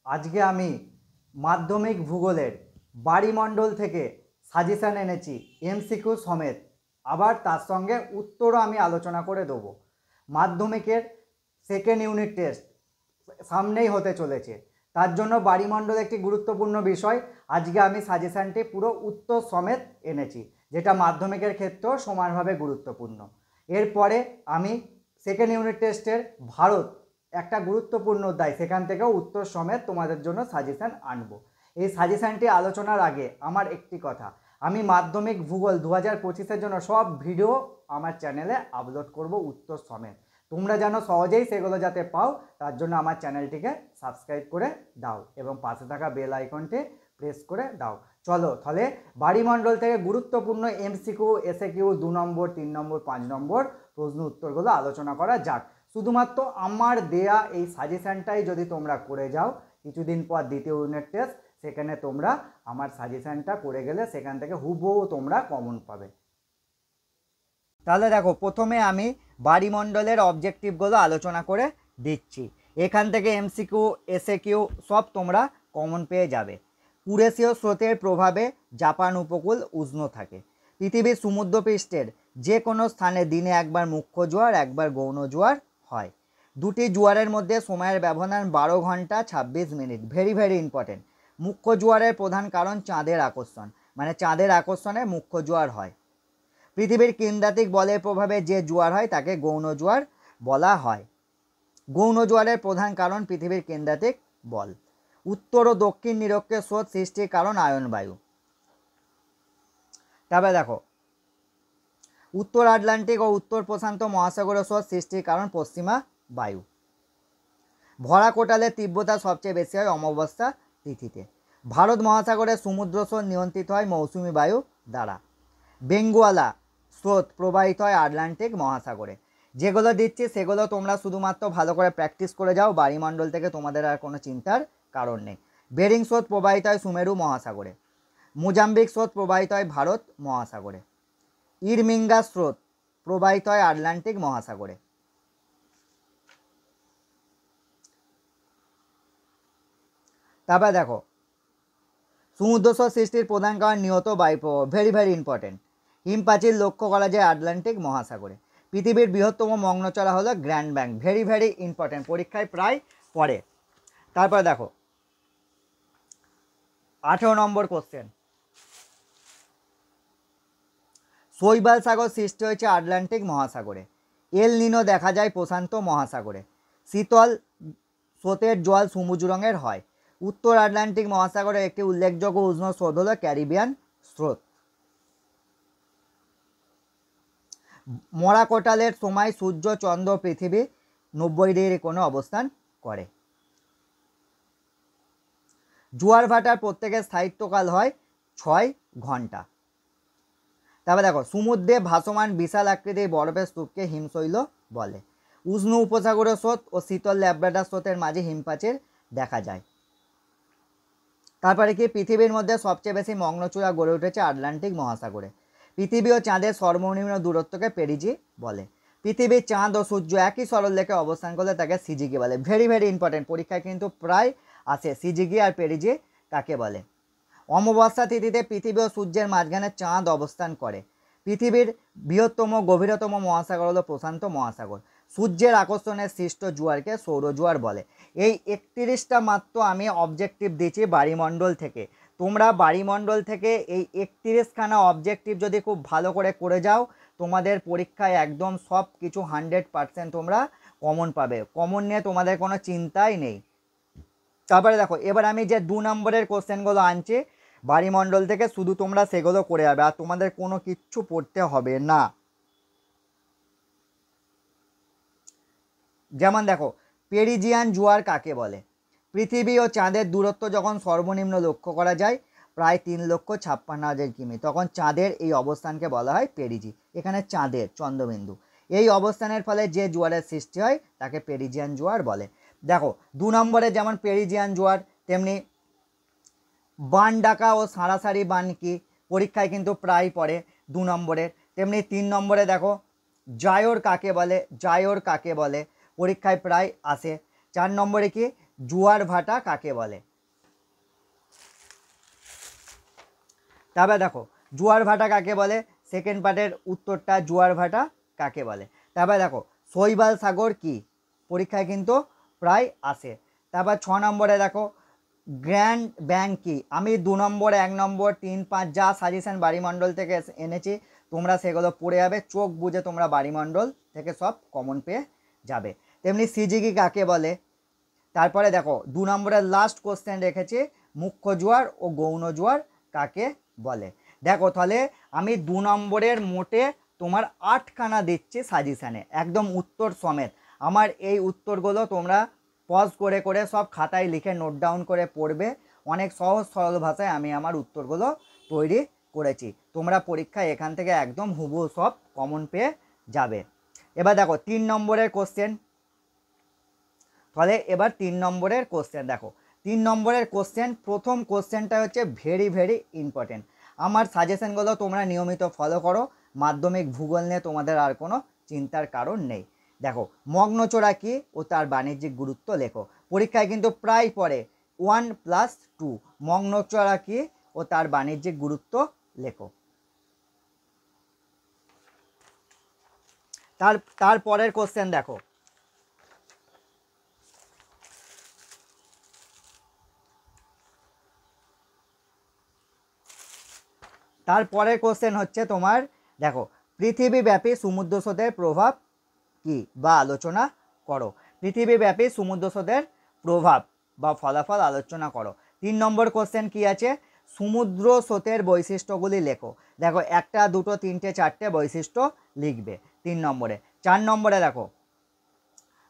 আজকে আমি মাধ্যমিক ভূগোলের বাড়িমণ্ডল থেকে সাজেশান এনেছি এমসিকিউ সমেত, আবার তার সঙ্গে উত্তরও আমি আলোচনা করে দেবো। মাধ্যমিকের সেকেন্ড ইউনিট টেস্ট সামনেই হতে চলেছে, তার জন্য বাড়িমণ্ডল একটি গুরুত্বপূর্ণ বিষয়। আজকে আমি সাজেশানটি পুরো উত্তর সমেত এনেছি, যেটা মাধ্যমিকের ক্ষেত্রেও সমানভাবে গুরুত্বপূর্ণ। এরপরে আমি সেকেন্ড ইউনিট টেস্টের ভারত একটা গুরুত্বপূর্ণ অধ্যায়, সেখান থেকেও উত্তর সমেত তোমাদের জন্য সাজেশান আনবো। এই সাজেশানটি আলোচনার আগে আমার একটি কথা, আমি মাধ্যমিক ভূগোল 2025-এর জন্য সব ভিডিও আমার চ্যানেলে আপলোড করব উত্তর সমেত। তোমরা যেন সহজেই সেগুলো যাতে পাও, তার জন্য আমার চ্যানেলটিকে সাবস্ক্রাইব করে দাও এবং পাশে থাকা বেল আইকনটি প্রেস করে দাও। চলো তাহলে বাড়িমণ্ডল থেকে গুরুত্বপূর্ণ এমসিকিউ, এসএকিউ 2 নম্বর, 3 নম্বর, 5 নম্বর প্রশ্ন উত্তরগুলো আলোচনা করা যাক। শুধুমাত্র আমার দেয়া এই সাজেশানটাই যদি তোমরা করে যাও, কিছুদিন পর দ্বিতীয় ইউনিট টেস্ট, সেখানে তোমরা আমার সাজেশানটা করে গেলে সেখান থেকে হুবহু তোমরা কমন পাবে। তাহলে দেখো, প্রথমে আমি বাড়িমণ্ডলের অবজেক্টিভগুলো আলোচনা করে দিচ্ছি। এখান থেকে এমসিকিউ, এসএকিউ সব তোমরা কমন পেয়ে যাবে। কুরেশীয় স্রোতের প্রভাবে জাপান উপকূল উষ্ণ থাকে। পৃথিবীর সমুদ্রপৃষ্ঠের যে কোনো স্থানে দিনে একবার মুখ্য জোয়ার, একবার গৌণ জোয়ার হয়। দুটি জোয়ারের মধ্যে সময়ের ব্যবধান 12 ঘন্টা 26 মিনিট। Very very important. মুখ্য জোয়ারের প্রধান কারণ চাঁদের আকর্ষণ, মানে চাঁদের আকর্ষণে মুখ্য জোয়ার হয়। পৃথিবীর কেন্দ্রাতিক বলের প্রভাবে যে জোয়ার হয় তাকে গৌণ জোয়ার বলা হয়। গৌণ জোয়ারের প্রধান কারণ পৃথিবীর কেন্দ্রাতিক বল। উত্তর ও দক্ষিণ নিরক্ষের স্রোত সৃষ্টির কারণ আয়ন বায়ু। তবে দেখো, উত্তর আটলান্টিক ও উত্তর প্রশান্ত মহাসাগরের স্রোত সৃষ্টির কারণ পশ্চিমা বায়ু। ভরা কোটালের তীব্রতা সবচেয়ে বেশি হয় অমাবস্যা তিথিতে। ভারত মহাসাগরের সমুদ্র স্রোত নিয়ন্ত্রিত হয় মৌসুমী বায়ু দ্বারা। বেঙ্গুয়ালা স্রোত প্রবাহিত হয় আটলান্টিক মহাসাগরে। যেগুলো দিচ্ছি সেগুলো তোমরা শুধুমাত্র ভালো করে প্র্যাকটিস করে যাও, বাড়িমণ্ডল থেকে তোমাদের আর কোনো চিন্তার কারণ নেই। বেরিং স্রোত প্রবাহিত হয় সুমেরু মহাসাগরে। মোজাম্বিক স্রোত প্রবাহিত হয় ভারত মহাসাগরে। ইরমিঙ্গা স্রোত প্রবাহিত হয় আটলান্টিক মহাসাগরে। তারপর দেখো, সমুদ্র স্রোত সৃষ্টির প্রধান কারণ নিয়ত বায়ুপ্রবাহ। Very very important. হিমপ্রাচীর লক্ষ্য করা যায় আটলান্টিক মহাসাগরে। পৃথিবীর বৃহত্তম মগ্নচড়া হলো grand bank. Very very important, পরীক্ষায় প্রায় পড়ে। তারপর দেখো 18 নম্বর কোশ্চেন, শৈবাল সাগর সৃষ্টি হয়েছে আটলান্টিক মহাসাগরে। এল নিনো দেখা যায় প্রশান্ত মহাসাগরে। শীতল স্রোতের জল সবুজ রঙের হয়। উত্তর আটলান্টিক মহাসাগরের একটি উল্লেখযোগ্য উষ্ণ স্রোত হল ক্যারিবিয়ান স্রোত। মরা কোটালের সময় সূর্য, চন্দ্র, পৃথিবী 90 ডিগ্রি কোণে অবস্থান করে। জোয়ার ভাটার প্রত্যেকের স্থায়িত্বকাল হয় 6 ঘন্টা। তারপর দেখো, সমুদ্রে ভাসমান বিশাল আকৃতির বরফের স্তূপকে হিমশৈল বলে। উষ্ণ উপসাগরীয় স্রোত ও শীতল ল্যাব্রাডার স্রোতের মাঝে হিমপ্রাচীর দেখা যায়। তারপরে কি, পৃথিবীর মধ্যে সবচেয়ে বেশি মগ্নচূড়া গড়ে উঠেছে আটলান্টিক মহাসাগরে। পৃথিবী ও চাঁদের সর্বনিম্ন দূরত্বকে পেরিজি বলে। পৃথিবীর চাঁদ ও সূর্য একই সরলরেখায় অবস্থান করলে তাকে সিজিগি বলে। ভেরি ভেরি ইম্পর্টেন্ট, পরীক্ষায় কিন্তু প্রায় আসে সিজিগি আর পেরিজি কাকে বলে। অমাবস্যা তিথিতে পৃথিবী ও সূর্যের মাঝখানে চাঁদ অবস্থান করে। পৃথিবীর বৃহত্তম গভীরতম মহাসাগর হলো প্রশান্ত মহাসাগর। সূর্যের আকর্ষণের সৃষ্ট জোয়ারকে সৌরজোয়ার বলে। এই 31টা মাত্র আমি অবজেক্টিভ দিচ্ছি বাড়িমণ্ডল থেকে। তোমরা বাড়িমণ্ডল থেকে এই 31খানা অবজেক্টিভ যদি খুব ভালো করে যাও, তোমাদের পরীক্ষায় একদম সব কিছু 100% তোমরা কমন পাবে। কমন নিয়ে তোমাদের কোনো চিন্তাই নেই। তারপরে দেখো, এবার আমি যে 2 নম্বরের কোশ্চেনগুলো আনছি বাড়িমণ্ডল থেকে, শুধু তোমরা সেগুলো করে যাবে, আর তোমাদের কোনো কিচ্ছু পড়তে হবে না। যেমন দেখো, পেরিজিয়ান জোয়ার কাকে বলে। পৃথিবী ও চাঁদের দূরত্ব যখন সর্বনিম্ন লক্ষ্য করা যায় প্রায় 3,56,000 কিমি, তখন চাঁদের এই অবস্থানকে বলা হয় পেরিজি। এখানে চাঁদের চন্দ্রবিন্দু, এই অবস্থানের ফলে যে জোয়ারের সৃষ্টি হয় তাকে পেরিজিয়ান জোয়ার বলে। দেখো 2 নম্বরে যেমন পেরিজিয়ান জোয়ার, তেমনি বান ডাকা ও সারাসারি বান কি, পরীক্ষায় কিন্তু প্রায় পড়ে 2 নম্বরের। তেমনি 3 নম্বরে দেখো জায়োর কাকে বলে, জায়োর কাকে বলে, পরীক্ষায় প্রায় আসে। 4 নম্বরে কি, জোয়ার ভাটা কাকে বলে? তারপরে দেখো জোয়ার ভাটা কাকে বলে, সেকেন্ড পার্টের উত্তরটা জোয়ার ভাটা কাকে বলে। তারপরে দেখো শৈবাল সাগর কি, পরীক্ষায় কিন্তু প্রায় আসে। তারপর 6 নম্বরে দেখো গ্র্যান্ড ব্যাংক কি। আমি 2 নম্বর 1 নম্বর 3 5 যা সাজেশন বাড়িমণ্ডল থেকে এনেছি তোমরা সেগুলো পড়ে যাবে, চোখ বুঝে তোমরা বাড়িমণ্ডল থেকে সব কমন পেয়ে যাবে। তেমনি সিজিকি কাকে বলে। তারপরে দেখো 2 নম্বরের লাস্ট কোশ্চেন রেখেছি মুখ্য জোয়ার ও গৌণ জোয়ার কাকে বলে। দেখো তাহলে আমি 2 নম্বরের মোটে তোমার 8খানা দিচ্ছি সাজেশানে একদম উত্তর সমেত। আমার এই উত্তরগুলো তোমরা পজ করে করে সব খাতায় লিখে নোট ডাউন করে পড়বে। অনেক সহজ সরল ভাষায় আমি আমার উত্তরগুলো তৈরি করেছি, তোমরা পরীক্ষায় এখান থেকে একদম হুবহু সব কমন পেয়ে যাবে। এবার দেখো 3 নম্বরের কোশ্চেন। তাহলে এবার 3 নম্বরের কোশ্চেন দেখো, 3 নম্বরের কোশ্চেন প্রথম কোশ্চেনটা হচ্ছে ভেরি ভেরি ইম্পর্টেন্ট। আমার সাজেশনগুলো তোমরা নিয়মিত ফলো করো, মাধ্যমিক ভূগোল নিয়ে তোমাদের আর কোনো চিন্তার কারণ নেই। দেখো মগ্নচোরা কি ও তার বাণিজ্যিক গুরুত্ব লেখো, পরীক্ষায় কিন্তু প্রায় পড়ে 1+2 মগ্নচোরা কি ও তার বাণিজ্যিক গুরুত্ব লেখো। তারপরের কোশ্চেন দেখো, তারপরের কোশ্চেন হচ্ছে তোমার দেখো পৃথিবীব্যাপী সমুদ্র স্রোতের প্রভাব কি বা আলোচনা করো। পৃথিবীব্যাপী সমুদ্র স্রোতের প্রভাব বা ফলাফল আলোচনা করো। 3 নম্বর কোশ্চেন কি আছে, সমুদ্র স্রোতের বৈশিষ্ট্যগুলি লেখো। দেখো 1 2 3 4 বৈশিষ্ট্য লিখবে 3 নম্বরে। 4 নম্বরে দেখো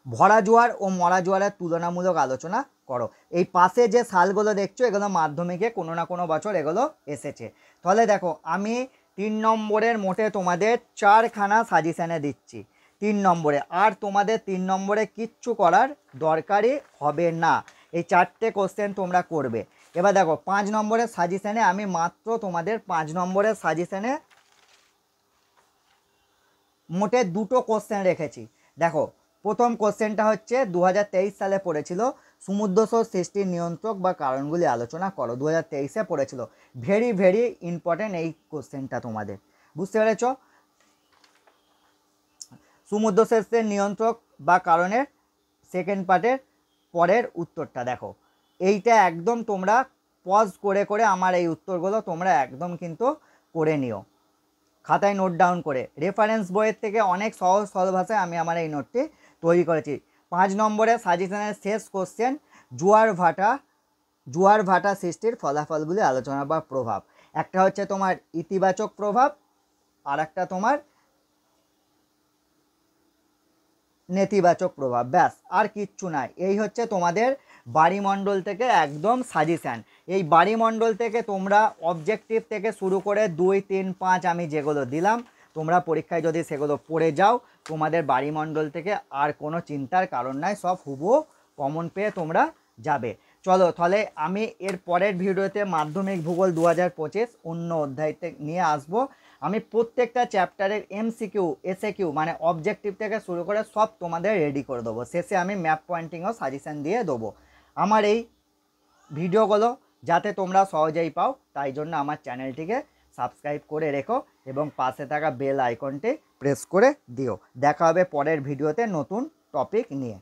ভরা জোয়ার ও মরা জোয়ারের তুলনামূলক আলোচনা করো। এই পাশে যে সালগুলো দেখছো এগুলো মাধ্যমিকে কোনো না কোনো বছর এগুলো এসেছে। তাহলে দেখো আমি 3 নম্বরের মোটে তোমাদের 4খানা সাজেশানে দিচ্ছি 3 নম্বরে, আর তোমাদের 3 নম্বরে কিচ্ছু করার দরকারই হবে না, এই 4টে কোশ্চেন তোমরা করবে। এবার দেখো 5 নম্বরের সাজেশানে আমি মাত্র তোমাদের 5 নম্বরের সাজেশানে মোটে 2টো কোশ্চেন রেখেছি। দেখো প্রথম কোশ্চেনটা হচ্ছে 2023 সালে পড়েছিল সমুদ্র স্রোত সৃষ্টির নিয়ন্ত্রক বা কারণগুলি আলোচনা করো, 2023-এ পড়েছিল। ভেরি ভেরি ইম্পর্টেন্ট এই কোশ্চেনটা তোমাদের, বুঝতে পেরেছ? সমুদ্র স্রোতের নিয়ন্ত্রক বা কারণের সেকেন্ড পার্টের পরের উত্তরটা দেখো, এইটা একদম তোমরা পজ করে করে আমার এই উত্তরগুলো তোমরা একদম কিন্তু করে নিও, খাতায় নোট ডাউন করে। রেফারেন্স বইয়ের থেকে অনেক সহজ সরল ভাষায় আমি আমার এই নোটটি তৈরি করেছি। 5 নম্বরে সাজেশনের শেষ কোশ্চেন জোয়ার ভাটা সৃষ্টির ফলাফলগুলি আলোচনা বা প্রভাব। একটা হচ্ছে তোমার ইতিবাচক প্রভাব আর একটা তোমার নেতিবাচক প্রভাব, ব্যাস আর কিচ্ছু নাই। এই হচ্ছে তোমাদের বাড়িমণ্ডল থেকে একদম সাজেশান। এই বাড়িমণ্ডল থেকে তোমরা অবজেক্টিভ থেকে শুরু করে 2 3 5 আমি যেগুলো দিলাম তোমরা পরীক্ষায় যদি সেগুলো পড়ে যাও তোমাদের বাড়িমণ্ডল থেকে আর কোনো চিন্তার কারণ নাই, সব হুবহু কমন পেয়ে তোমরা যাবে। চলো তাহলে আমি এর পরের ভিডিওতে মাধ্যমিক ভূগোল 2025 অন্য অধ্যায় নিয়ে আসবো। আমি প্রত্যেকটা চ্যাপ্টারের এমসিকিউ এসএকিউ মানে অবজেক্টিভ থেকে শুরু করে সব তোমাদের রেডি করে দেবো, শেষে আমি ম্যাপ পয়েন্টিংও সাজেশান দিয়ে দেবো। আমার এই ভিডিওগুলো যাতে তোমরা সহজেই পাও তাই জন্য আমার চ্যানেলটিকে সাবস্ক্রাইব করে রেখো এবং পাশে থাকা বেল আইকনটি প্রেস করে দিও। দেখা হবে পরের ভিডিওতে নতুন টপিক নিয়ে।